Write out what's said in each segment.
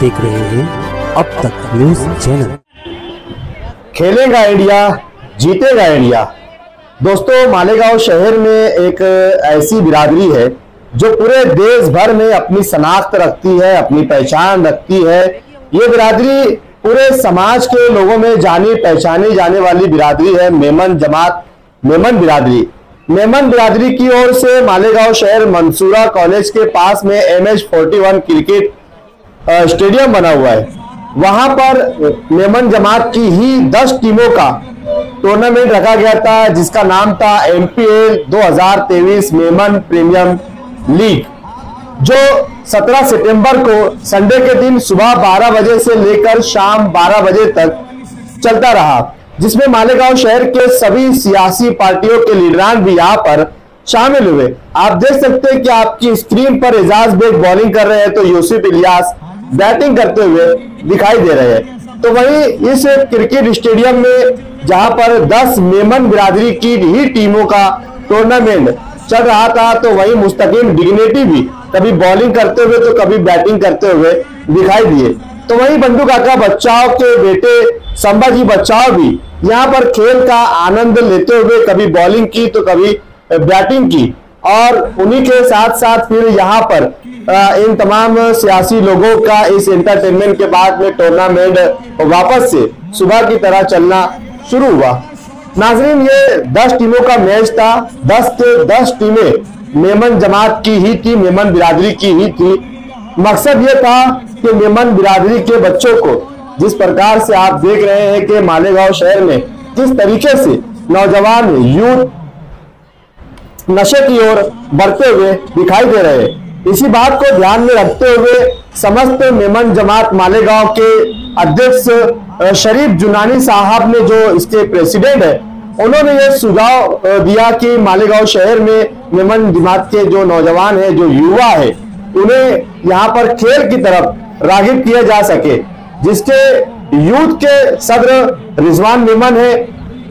देख रहे हैं अब तक न्यूज चैनल। खेलेगा इंडिया, जीतेगा इंडिया। दोस्तों, मालेगांव शहर में एक ऐसी बिरादरी है जो पूरे देश भर में अपनी शनाख्त रखती है, अपनी पहचान रखती है। ये बिरादरी पूरे समाज के लोगों में जानी पहचानी जाने वाली बिरादरी है, मेमन जमात, मेमन बिरादरी। मेमन बिरादरी की ओर से मालेगांव शहर मंसूरा कॉलेज के पास में MH41 क्रिकेट स्टेडियम बना हुआ है। वहां पर मेमन जमात की ही 10 टीमों का टूर्नामेंट रखा गया था, जिसका नाम था MPL 2023 मेमन प्रीमियम लीग, जो 17 सितंबर को संडे के दिन सुबह 12 बजे से लेकर शाम 12 बजे तक चलता रहा, जिसमें मालेगांव शहर के सभी सियासी पार्टियों के लीडरान भी यहाँ पर शामिल हुए। आप देख सकते हैं कि आपकी स्क्रीन पर एजाज बेग बॉलिंग कर रहे हैं तो यूसुफ इलियास बैटिंग करते हुए दिखाई दे रहे हैं। तो वहीं इस क्रिकेट स्टेडियम में जहां पर 10 मेमन बिरादरी की ही टीमों का टूर्नामेंट चल रहा था, तो वहीं मुस्तकिम डिग्निटी भी कभी बॉलिंग करते हुए तो कभी बैटिंग करते हुए दिखाई दिए। तो वहीं बंडू काका बच्चाओ के बेटे संभाजी बच्चाओ भी यहाँ पर खेल का आनंद लेते हुए कभी बॉलिंग की तो कभी बैटिंग की, और उन्हीं के साथ साथ फिर यहाँ पर इन तमाम सियासी लोगों का इस एंटरटेनमेंट के बाद में टूर्नामेंट वापस से सुबह की तरह चलना शुरू हुआ। नाजरीन, ये 10 टीमों का मैच था। 10 के 10 टीमें मेमन जमात की ही थी, मेमन बिरादरी की ही थी। मकसद ये था कि मेमन बिरादरी के बच्चों को, जिस प्रकार से आप देख रहे हैं कि मालेगांव शहर में किस तरीके से नौजवान यूथ नशे की ओर बढ़ते हुए दिखाई दे रहे हैं, इसी बात को ध्यान में रखते हुए समस्त मेमन जमात मालेगांव के अध्यक्ष शरीफ जुनानी साहब ने, जो इसके प्रेसिडेंट है, उन्होंने ये सुझाव दिया कि मालेगांव शहर में मेमन जमात के जो नौजवान है, जो युवा है, उन्हें यहाँ पर खेल की तरफ रागिब किया जा सके। जिसके यूथ के सदर रिजवान मेमन है,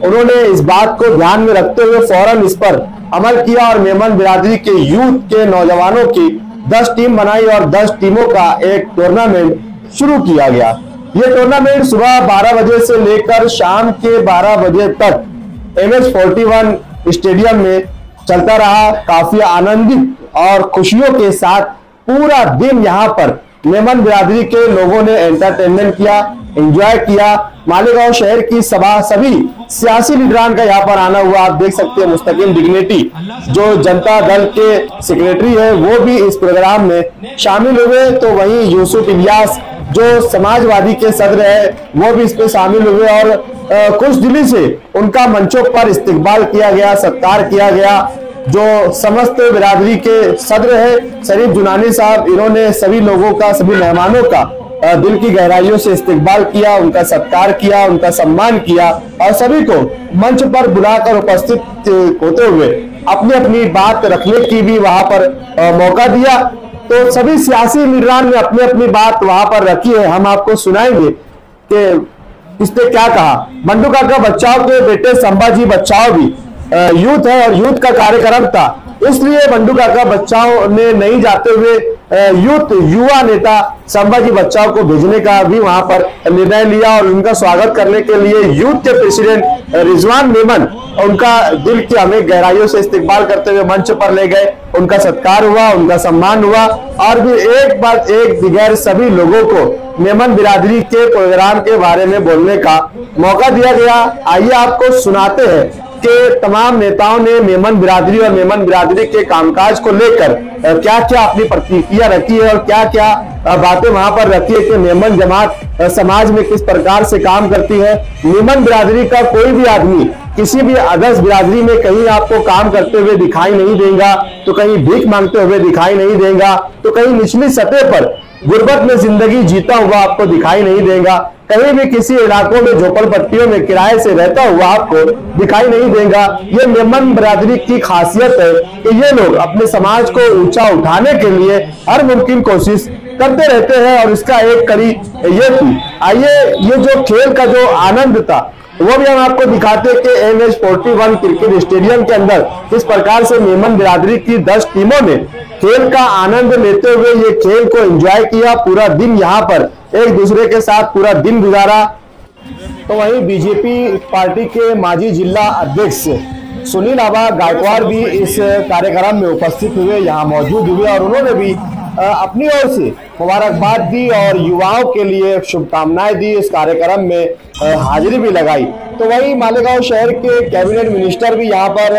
उन्होंने इस बात को ध्यान में रखते हुए फौरन इस पर अमल किया और मेमन बिरादरी के यूथ के नौजवानों की 10 टीम बनाई और 10 टीमों का एक टूर्नामेंट शुरू किया गया। ये टूर्नामेंट सुबह 12 बजे से लेकर शाम के 12 बजे तक MH41 स्टेडियम में चलता रहा। काफी आनंदित और खुशियों के साथ पूरा दिन यहाँ पर मेमन बिरादरी के लोगों ने एंटरटेनमेंट किया, एंजॉय किया। मालेगांव शहर की सभी सियासी लीडरान का यहाँ पर आना हुआ। आप देख सकते हैं मुस्तकिम डिग्निटी, जो जनता दल के सेक्रेटरी है, वो भी इस प्रोग्राम में शामिल हुए। तो वहीं यूसुफ इलियास, जो समाजवादी के सदर है, वो भी इसमें शामिल हुए और खुश दिली से उनका मंचों पर इस्तकबाल किया गया, सत्कार किया गया। जो समस्त बिरादरी के सदर है शरीफ जुनानी साहब, इन्होंने सभी लोगों का, सभी मेहमानों का दिल की गहराइयों से इस्तकबाल किया, उनका सत्कार किया, उनका सम्मान किया और सभी को मंच पर बुलाकर उपस्थित होते हुए अपनी अपनी बात रखने की भी वहां पर मौका दिया। तो सभी सियासी लीडरान ने अपनी अपनी बात वहां पर रखी है। हम आपको सुनाएंगे कि इसने क्या कहा। बंडू काका बच्चाओ के बेटे संभाजी बच्चाओ भी यूथ है और यूथ का कार्यक्रम था, इसलिए बंडू काका बच्चाओ ने नहीं जाते हुए युवा नेता संभाजी बच्चाओ को भेजने का भी वहां पर निर्णय लिया और उनका स्वागत करने के लिए यूथ के प्रेसिडेंट रिजवान मेमन उनका दिल की हमें गहराइयों से इस्तकबाल करते हुए मंच पर ले गए। उनका सत्कार हुआ, उनका सम्मान हुआ और भी एक बात एक दिगर सभी लोगों को मेमन बिरादरी के प्रोग्राम के बारे में बोलने का मौका दिया गया। आइए आपको सुनाते हैं कि तमाम नेताओं ने मेमन बिरादरी और मेमन बिरादरी के कामकाज को लेकर क्या क्या अपनी प्रतिक्रिया रखी है और क्या क्या बातें वहां पर रखी है कि मेमन जमात समाज में किस प्रकार से काम करती है। मेमन बिरादरी का कोई भी आदमी किसी भी अदर्स बिरादरी में कहीं आपको काम करते हुए दिखाई नहीं देगा, तो कहीं भीख मांगते हुए दिखाई नहीं देगा, तो कहीं निचली सतह पर गुर्बत में जिंदगी जीता हुआ आपको दिखाई नहीं देगा, कहीं भी किसी इलाकों में झोपड़पट्टियों में किराए से रहता हुआ आपको दिखाई नहीं देगा। ये मेमन बिरादरी की खासियत है कि ये लोग अपने समाज को ऊंचा उठाने के लिए हर मुमकिन कोशिश करते रहते हैं और इसका एक कड़ी ये थी। आइए ये जो खेल का जो आनंद था वो भी हम आपको दिखाते कि MH41 क्रिकेट स्टेडियम के अंदर किस प्रकार से मेमन बिरादरी की 10 टीमों ने खेल का आनंद लेते हुए ये खेल को एंजॉय किया। पूरा दिन यहाँ पर एक दूसरे के साथ पूरा दिन गुजारा। तो वहीं बीजेपी पार्टी के माजी जिला अध्यक्ष सुनील आबा गायकवाड़ भी इस कार्यक्रम में उपस्थित हुए, यहाँ मौजूद हुए और उन्होंने भी अपनी ओर से मुबारकबाद दी और युवाओं के लिए शुभकामनाएं दी। इस कार्यक्रम में हाजिरी भी लगाई। तो वहीं मालेगांव शहर के कैबिनेट मिनिस्टर भी यहाँ पर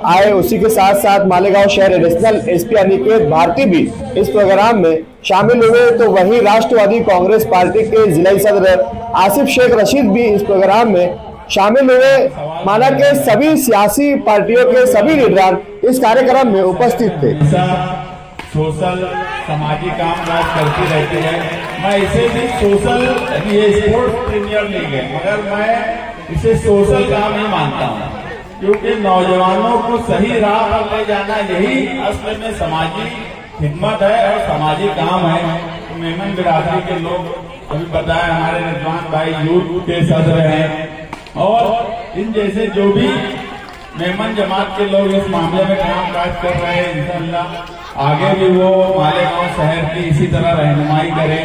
आए। उसी के साथ साथ मालेगांव शहर एडिशनल एसपी अनिकेत भारती भी इस प्रोग्राम में शामिल हुए। तो वहीं राष्ट्रवादी कांग्रेस पार्टी के जिला सदर आसिफ शेख रशीद भी इस प्रोग्राम में शामिल हुए। माना के सभी सियासी पार्टियों के सभी लीडर इस कार्यक्रम में उपस्थित थे। सोशल सामाजिक काम काज करती रहती है। मैं इसे भी सोशल, ये स्पोर्ट्स प्रीमियर लीग है, मगर मैं इसे सोशल काम ही मानता हूँ, क्योंकि नौजवानों को सही राह पर ले जाना यही असल में सामाजिक खिदमत है और सामाजिक काम है। तो मेमन बिरादरी के लोग अभी बताया, हमारे रिजवान भाई यूथ के सदर हैं और इन जैसे जो भी मेमन जमात के लोग इस मामले में काम काज कर रहे हैं, इंशाअल्लाह आगे भी वो मालेगांव शहर की इसी तरह रहनुमाई करें।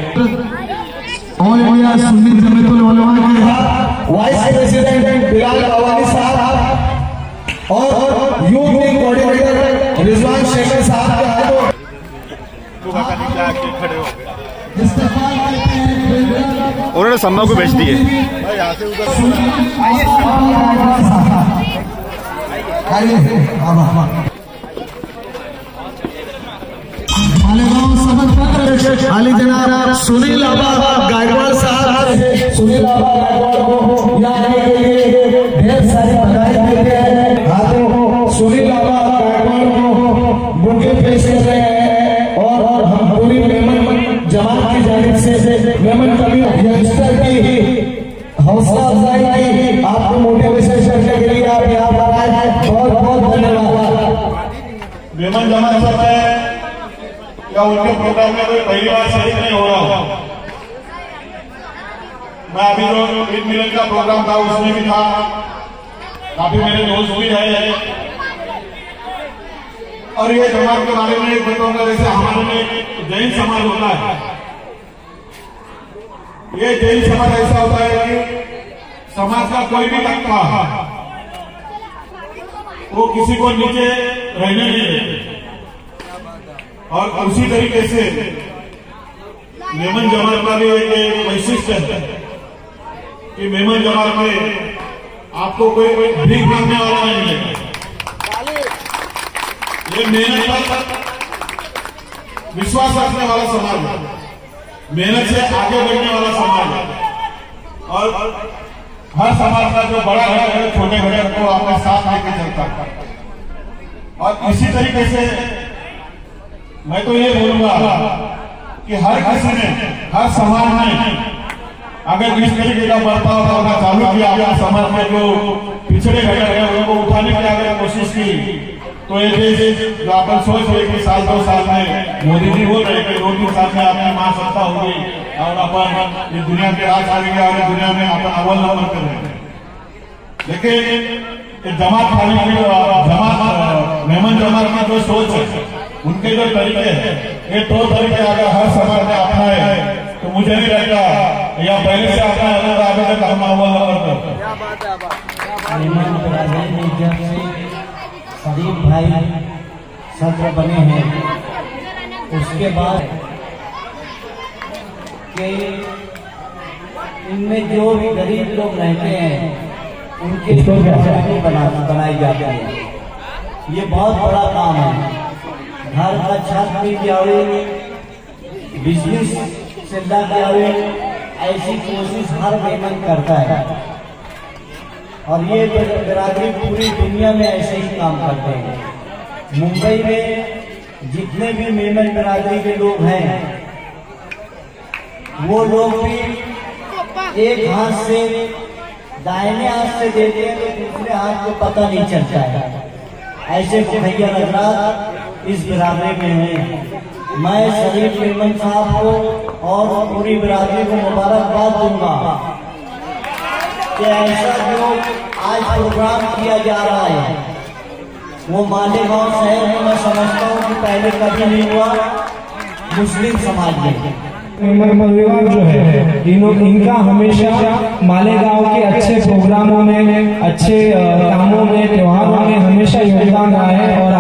ऑल इंडिया सुन्नी जमीयतुल उलमा के वाइस प्रेसिडेंट बिलाल अवानी साहब और youth wing coordinator Rizwan Sheikh साहब के हाथों उन्होंने सम्मा को भेज दिए। मालेगांव समझ पत्र अली जनाब सुनील आबा गायकवाड़ साहब, सुनील आबा गायकवाड़ को यहाँ आने के लिए ढेर सारी बधाई देते हैं। हाथों सुनील आबा गायकवाड़ को बुके पेश कर रहे हैं और हम पूरी मेमन जमात की जानिब से मेमन कभी यंगस्टर की हौसला अफजाई की आपको मोटिवेशन करने के लिए आप यहाँ पर आए हैं, बहुत बहुत धन्यवाद। मेमन जमात सब है या उनके प्रोग्राम में कोई पहली बार शरीक नहीं हो रहा हूँ। मैं अभी जो ईद मिलन का प्रोग्राम था उसमें भी था, काफी मेरे दोस्त भी है। और ये जमात के बारे में एक बताऊंगा, जैसे हमारे में जैन समाज होता है, ये जैन समाज ऐसा होता है कि समाज का कोई भी तबका वो किसी को नीचे रहने नहीं देते। और उसी तरीके से मेमन जमात का भी एक वैशिष्ट्य है कि मेमन जमात में आपको कोई भीख मांगने वाला नहीं है। ये मेहनत पर विश्वास रखने वाला समाज है, मेहनत से आगे बढ़ने वाला समाज है। और हर समाज का जो बड़ा है छोटे बड़े को अपने साथ लेकर चलता है। और इसी तरीके से मैं तो ये बोलूंगा कि हर किसी ने, हर समाज ने अगर इस तरीके का बर्ताव करना चालू किया, अपने समाज में जो पिछड़े घटक है उनको उठाने की अगर कोशिश की, तो ये देश जो अपन सोच रहे कि साल 2 साल में मोदी जी बोल रहे कि 2-3 साल में आपकी महासत्ता होगी और अपन ये दुनिया के राज करेंगे और दुनिया में अपन अव्वल नंबर कर रहे हैं। लेकिन जमात खाली जमात मेमन जमात की जो सोच है, उनके जो तरीके हैं, ये 2 तरीके अगर हर समाज में अपनाए तो मुझे नहीं लगता या पहले से अपना आगे तक हम अव्वल नंबर शरीफ भाई सत्र बने हैं, उसके बाद के इनमें जो भी गरीब लोग रहते हैं उनके लिए बनाई जाती है। ये बहुत बड़ा काम है। घर का छत भी जावे, बिजनेस चलता जावे, ऐसी कोशिश हर मेमन करता है और ये बिरादरी पूरी दुनिया में ऐसे ही काम करते हैं। मुंबई में जितने भी मेमन बिरादरी के लोग हैं वो लोग भी एक हाथ से दाहिने हाथ से देते हैं तो दूसरे हाथ को पता नहीं चलता है। ऐसे भैया हजरात इस बिरादरी में हैं। मैं शरीफ मेमन साहब को और पूरी बिरादरी को मुबारकबाद दूंगा कि ऐसा जो आज प्रोग्राम किया जा रहा है वो मालेगांव शहर में मैं समझता हूँ कि पहले कभी नहीं हुआ मुस्लिम समाज में। परिवार जो है इनका हमेशा मालेगांव के अच्छे प्रोग्रामों में, अच्छे कामों में, त्योहारों में हमेशा योगदान रहा है और